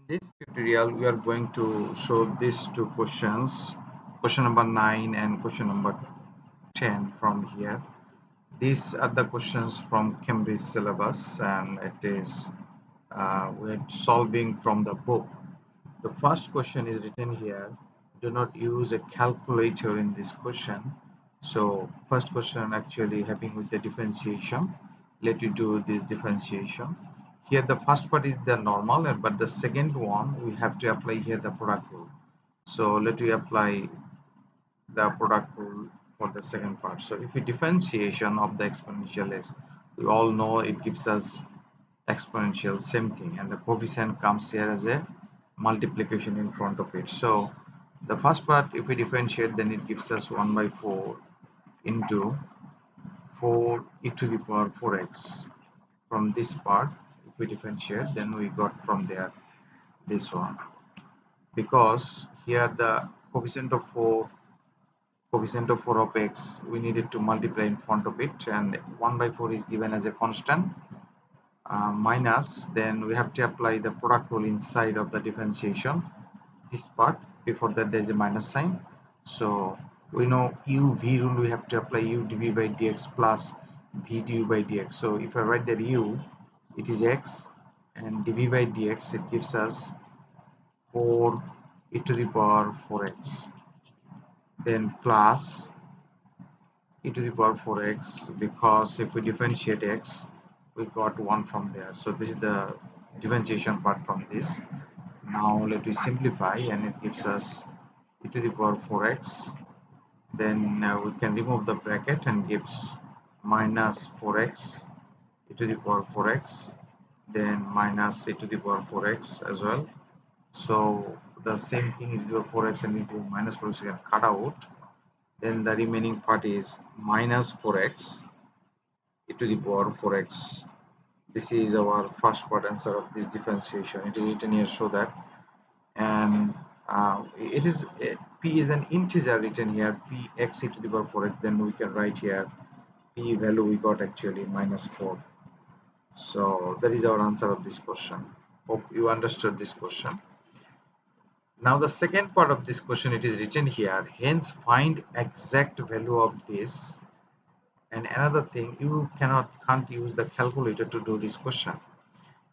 In this tutorial, we are going to show these two questions, question number 9 and question number 10 from here. These are the questions from Cambridge syllabus, and it is we're solving from the book. The first question is written here. Do not use a calculator in this question. So first question actually having with the differentiation. Let you do this differentiation. Here the first part is the normal, but the second one we have to apply here the product rule. So let we apply the product rule for the second part. So if we differentiation of the exponential is, we all know it gives us exponential, same thing, and the coefficient comes here as a multiplication in front of it. So the first part, if we differentiate, then it gives us 1 by 4 into 4 e to the power 4x. From this part, if we differentiate, then we got from there this one, because here the coefficient of 4 of x we needed to multiply in front of it, and 1 by 4 is given as a constant, minus, then we have to apply the product rule inside of the differentiation, this part. Before that there is a minus sign, so we know u v rule, we have to apply u dv by dx plus v du by dx. So if I write that u, it is x, and dv by dx it gives us 4 e to the power 4x, then plus e to the power 4x, because if we differentiate x we got 1 from there. So this is the differentiation part from this. Now let me simplify, and it gives us e to the power 4x, then we can remove the bracket and gives minus 4x e to the power 4x, then minus e to the power 4x as well. So the same thing, e to the power 4x and e to the minus 4x we can cut out, then the remaining part is minus 4x e to the power 4x. This is our first part answer of this differentiation. It is written here, so that, and it is p is an integer written here, p x e to the power 4x, then we can write here p value we got actually minus 4. So that is our answer of this question. Hope you understood this question. Now the second part of this question, it is written here, hence find exact value of this. And another thing, you can't use the calculator to do this question.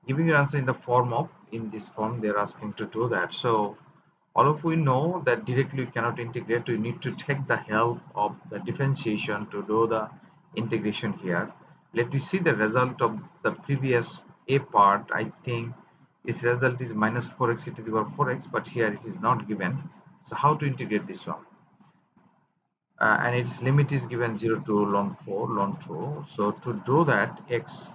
Giving your answer in the form of, in this form they're asking to do that. So all of we know that directly you cannot integrate, you need to take the help of the differentiation to do the integration here. Let me see the result of the previous a part. I think its result is minus 4x e to the power 4x, but here it is not given. So how to integrate this one? And its limit is given 0 to ln 4 ln 2. So to do that, x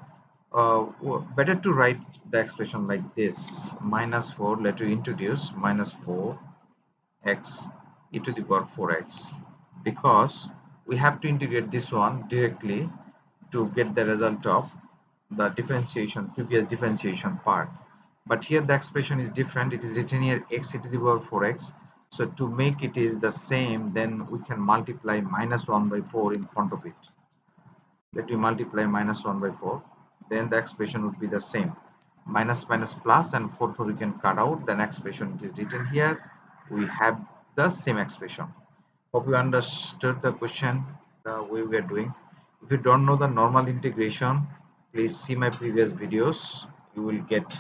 better to write the expression like this, minus 4, let you introduce minus 4 x e to the power 4x, because we have to integrate this one directly to get the result of the differentiation, previous differentiation part. But here the expression is different, it is written here x e to the power 4x. So to make it is the same, then we can multiply minus 1 by 4 in front of it. Let me multiply minus 1 by 4, then the expression would be the same, minus minus plus, and 4 we can cut out, then expression it is written here, we have the same expression. Hope you understood the question the way we are doing. If you don't know the normal integration, please see my previous videos, you will get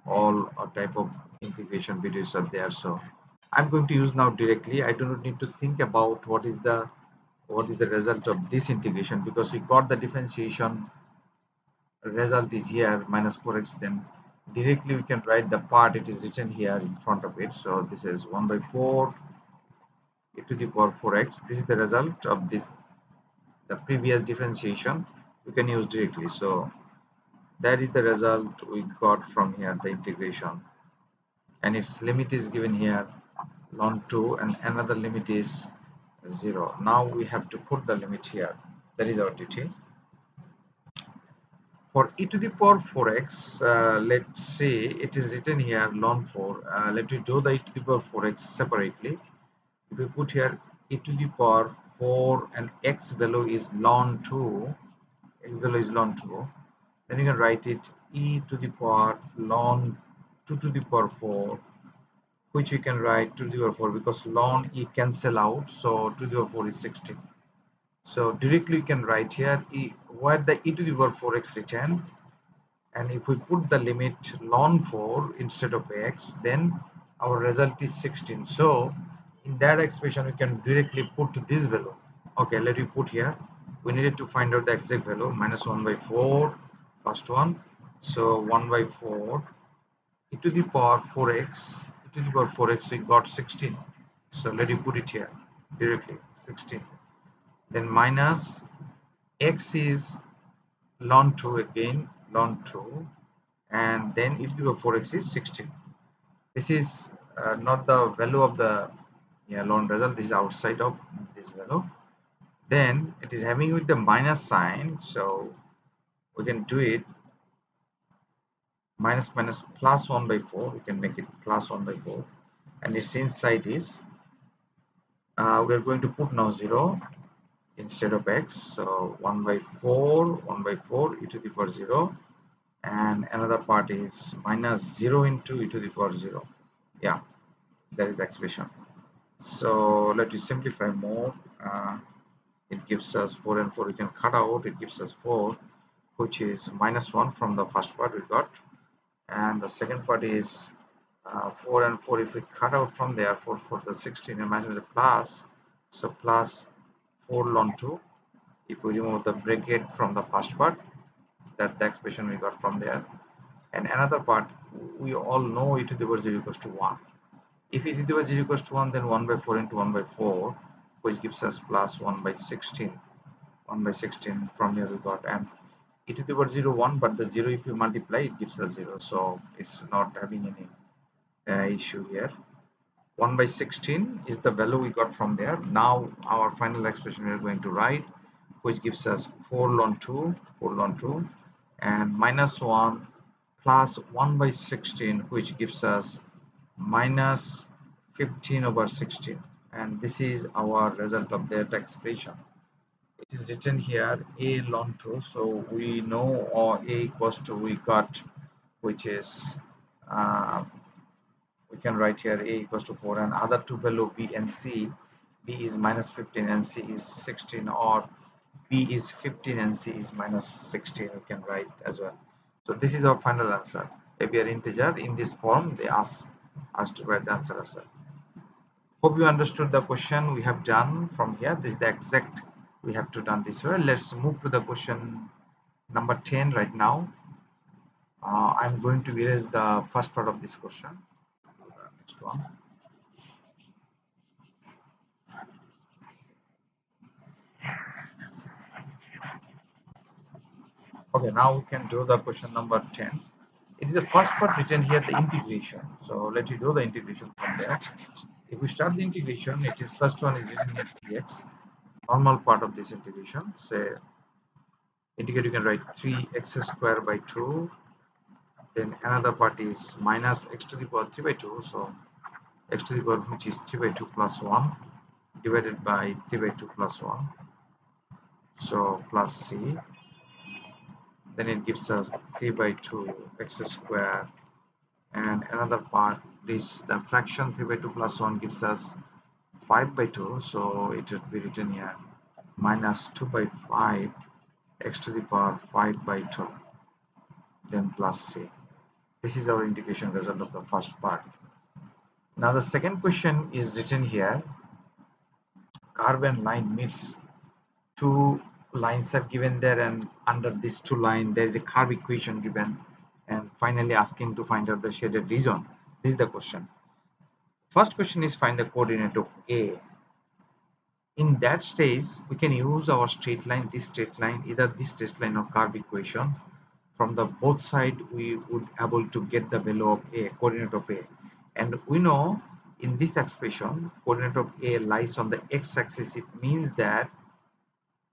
all type of integration videos are there. So I'm going to use now directly, I do not need to think about what is the result of this integration, because we got the differentiation result is here minus 4x, then directly we can write the part, it is written here in front of it. So this is 1 by 4 e to the power 4x. This is the result of this, the previous differentiation we can use directly. So that is the result we got from here, the integration, and its limit is given here ln 2, and another limit is 0. Now we have to put the limit here, that is our duty. For e to the power 4x, let's say it is written here ln 4. Let me do the e to the power 4x separately. If we put here e to the power 4 and x value is ln 2, x value is ln 2, then you can write it e to the power ln 2 to the power 4, which we can write 2 to the power 4 because ln e cancel out, so 2 to the power 4 is 16. So directly we can write here where the e to the power 4x written, and if we put the limit ln 4 instead of x, then our result is 16. So in that expression we can directly put this value. Okay, let me put here. We needed to find out the exact value, minus 1 by 4, first one. So 1 by 4 e to the power 4x, e to the power 4x, we got 16. So let me put it here directly, 16. Then minus x is ln 2 again, ln 2, and then e to the power 4x is 16. This is not the value of the ln result, this is outside of this value. Then it is having with the minus sign, so we can do it minus minus plus 1 by 4, we can make it plus 1 by 4, and its inside is we are going to put now 0 instead of x, so 1 by 4, 1 by 4 e to the power 0, and another part is minus 0 into e to the power 0. Yeah, that is the expression. So let us simplify more. It gives us 4 and 4 we can cut out, it gives us 4, which is minus 1 from the first part we got, and the second part is 4 and 4, if we cut out from there 4 for the 16 and minus the plus, so plus 4 ln 2, if we remove the bracket from the first part, that the expression we got from there. And another part, we all know e to the power 0 equals to 1. If e to the power 0 equals to 1, then 1 by 4 into 1 by 4, which gives us plus 1 by 16. 1 by 16 from here we got, and e to the power 0 1, but the 0 if you multiply it gives us 0, so it's not having any issue here. 1 by 16 is the value we got from there. Now our final expression we are going to write, which gives us 4 ln 2, 4 ln 2, and minus 1 plus 1 by 16, which gives us minus 15 over 16, and this is our result of that expression. It is written here a ln 2, so we know a equals to we got, which is we can write here a equals to 4, and other two value b and c. B is minus 15 and c is 16, or b is 15 and c is minus 16, we can write as well. So this is our final answer. If we are integer in this form, they ask us to write the answer as well. Hope you understood the question we have done from here. This is the exact we have to done this way. Let's move to the question number 10 right now. I'm going to erase the first part of this question. Next one. Okay, now we can do the question number 10. It is the first part written here, the integration. So let you do the integration from there. If we start the integration, it is first one is written here 3x, normal part of this integration. Say integrate, you can write 3x square by 2. Then another part is minus x to the power 3 by 2. So x to the power, which is 3 by 2 plus 1, divided by 3 by 2 plus 1. So plus c. Then it gives us 3 by 2 x square, and another part is the fraction 3 by 2 plus 1 gives us 5 by 2, so it would be written here minus 2 by 5 x to the power 5 by 2, then plus c. This is our integration result of the first part. Now the second question is written here, curve and line meets, two lines are given there, and under these two lines there is a curve equation given, and finally asking to find out the shaded region. This is the question. First question is find the coordinate of A. In that stage we can use our straight line, this straight line, either this straight line or curve equation. From the both side we would able to get the value of A, coordinate of A, and we know in this expression coordinate of A lies on the x-axis. It means that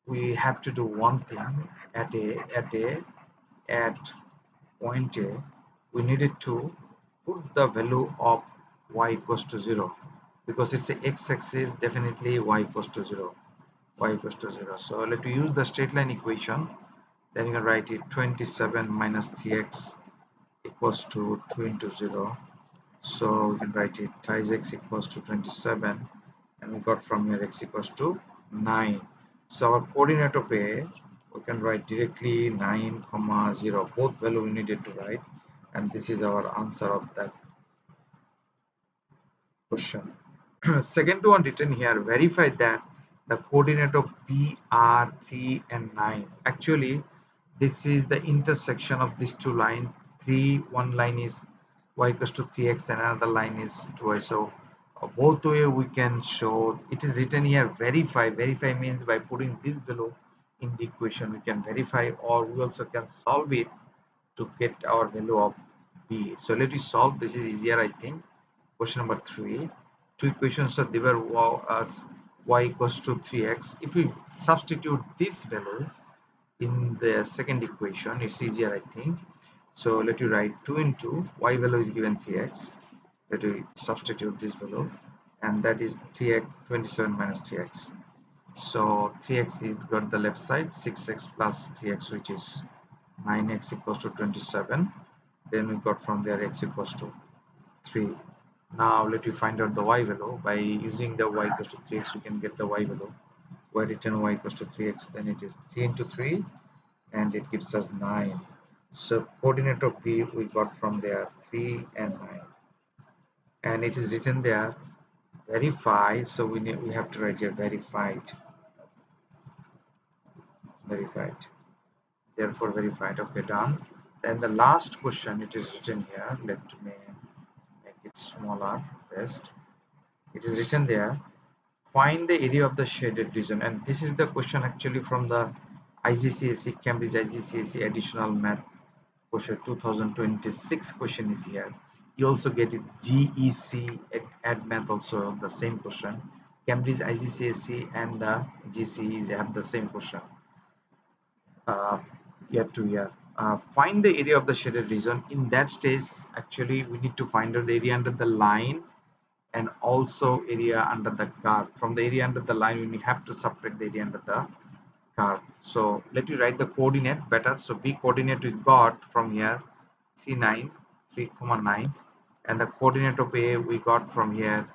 we have to do one thing at point A, we needed to put the value of y equals to 0, because it's a x-axis, definitely y equals to 0, y equals to 0. So let me use the straight line equation. Then you can write it 27 minus 3x equals to 2 into 0. So we can write it times x equals to 27, and we got from here x equals to 9. So our coordinate of A, we can write directly 9 comma 0, both value we needed to write, and this is our answer of that question. Second one written here, verify that the coordinate of P are 3 and 9. Actually, this is the intersection of these two lines. One line is y equals to 3x and another line is 2y. So both way we can show. It is written here verify. Verify means by putting this below in the equation we can verify, or we also can solve it to get our value of b. So let me solve. This is easier, I think. Question number 3. Two equations are given as y equals to 3x. If we substitute this value in the second equation, it's easier, I think. So let you write 2 into y value is given 3x. Let we substitute this value, and that is 3x 27 minus 3x. So 3x, you got the left side, 6x plus 3x, which is 9x equals to 27. Then we got from there x equals to 3. Now let me find out the y value. By using the y equals to 3x, we can get the y value. Where written y equals to 3x, then it is 3 into 3, and it gives us 9. So coordinate of b we got from there 3 and 9, and it is written there verify. So we have to write here verified, verified. Therefore verified. Okay, done. Then the last question, it is written here. Let me make it smaller best. It is written there, find the area of the shaded region, and this is the question actually from the IGCSE, Cambridge IGCSE additional math question 2026 question is here. You also get it GEC at math also the same question. Cambridge IGCSE and the GCE have the same question uh, year to year. Find the area of the shaded region. In that stage, actually, we need to find out the area under the line and also area under the curve. From the area under the line, we have to subtract the area under the curve. So let me write the coordinate better. So B coordinate we got from here 3 9 3 comma 9, and the coordinate of A we got from here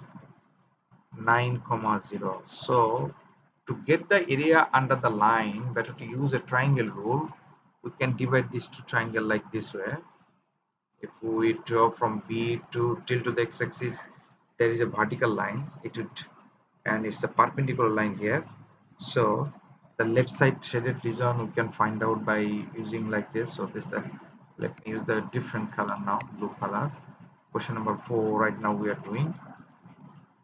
9 comma 0. So to get the area under the line, better to use a triangle rule. We can divide this to triangle like this way. If we draw from B to till to the x-axis, there is a vertical line. It would, and it's a perpendicular line here. So the left side shaded region we can find out by using like this. So this the, let me use the different color now, blue color. Question number 4 right now we are doing.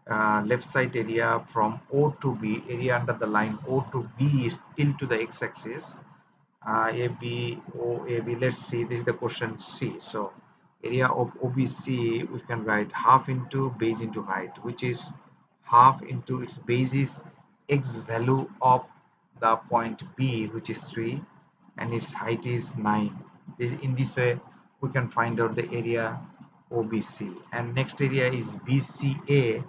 Left side area from O to B, area under the line O to B is till to the x-axis. AB, OAB, let's see, this is the question C. So area of OBC we can write half into base into height, which is half into its base is x value of the point B, which is 3, and its height is 9. In this way we can find out the area OBC. And next area is BCA,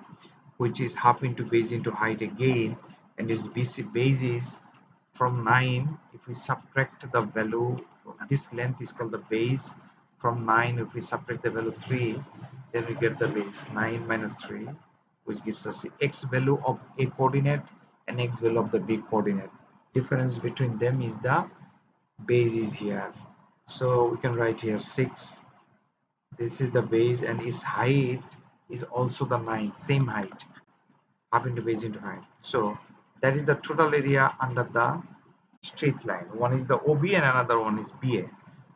which is half into base into height again, and its BC base is from 9. If we subtract the value, this length is called the base. From 9, if we subtract the value 3, then we get the base 9 minus 3, which gives us the x value of A coordinate and x value of the B coordinate. Difference between them is the base is here. So we can write here 6. This is the base, and its height is also the 9, same height, half into base into height. So that is the total area under the straight line. One is the OB and another one is BA.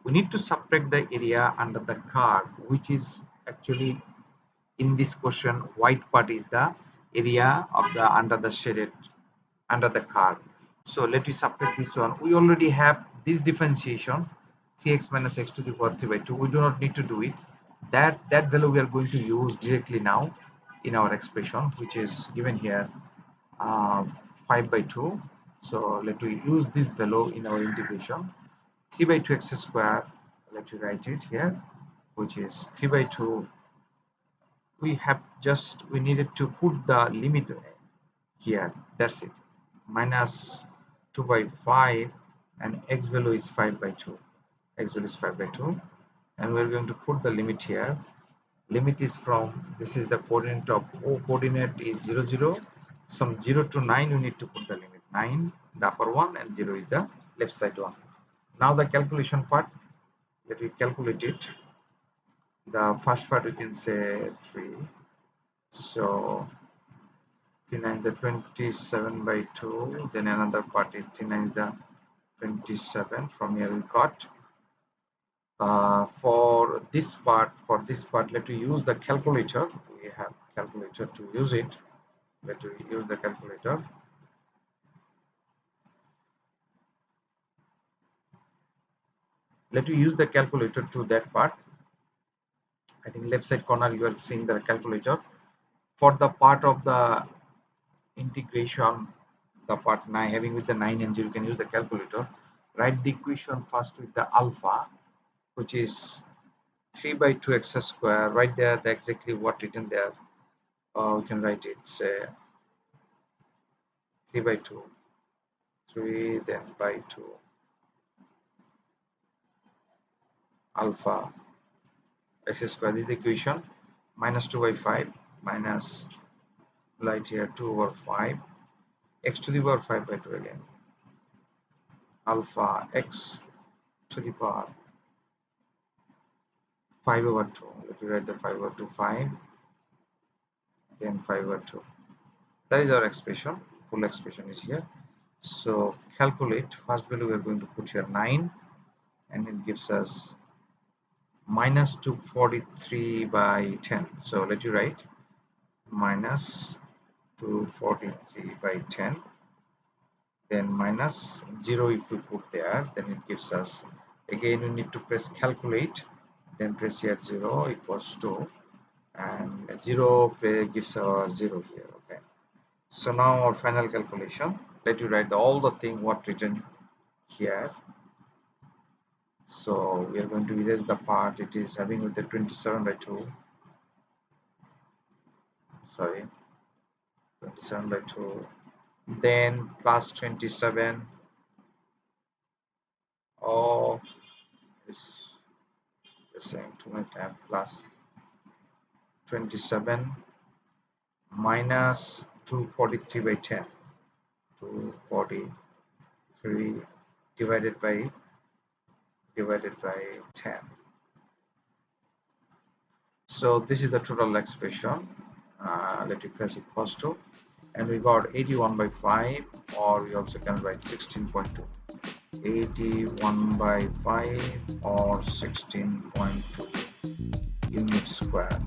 We need to subtract the area under the curve, which is actually in this question white part is the area of the under the shaded under the curve. So let me subtract this one. We already have this differentiation 3x minus x to the power 3 by 2. We do not need to do it. That value we are going to use directly now in our expression, which is given here uh, 5 by 2. So let me use this value in our integration. 3 by 2 x square, let me write it here, which is 3 by 2. We needed to put the limit here, that's it, minus 2 by 5, and x value is 5 by 2. X value is 5 by 2. and we're going to put the limit here. Limit is from, this is the coordinate of O, coordinate is 0 0, from 0 to 9 you need to put the limit. 9 the upper one and 0 is the left side one. Now the calculation part, let me calculate it. The first part we can say 3, so 3 9 the 27 by 2, then another part is 3 9 the 27. From here we got for this part, let me use the calculator. We have calculator to use it. Let me use the calculator. Let me use the calculator to that part. I think left side corner you are seeing the calculator. For the part of the integration, the part 9 having with the 9 and 0, you can use the calculator. Write the equation first with the alpha, which is 3 by 2 x square. Right there, the exactly what written there. We can write it, say 3 by 2, 3 then by 2 alpha x square. This is the equation. Minus 2 by 5 minus, right here, 2 over 5 x to the power 5 by 2 again, alpha x to the power 5 over 2. Let me write the 5 over 2, 5, then 5 over 2. That is our expression. Full expression is here. So calculate. First value we are going to put here 9, and it gives us minus 243 by 10. So let you write minus 243 by 10, then minus 0 if we put there, then it gives us, again we need to press calculate, then press here 0 equals to, and 0 gives our 0 here. Okay, so now our final calculation, let you write all the thing what written here. So we are going to erase the part it is having with the 27 by 2, sorry, 27 by 2, then plus 27, oh, it's the same too many times, plus 27 minus 243 by 10, 243 divided by 10. So this is the total expression. Let me press equals to, and we got 81 by 5, or we also can write 16.2. 81 by 5 or 16.2 unit square.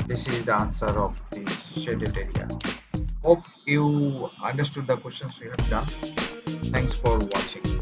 This is the answer of this shaded area. Hope you understood the questions we have done. Thanks for watching.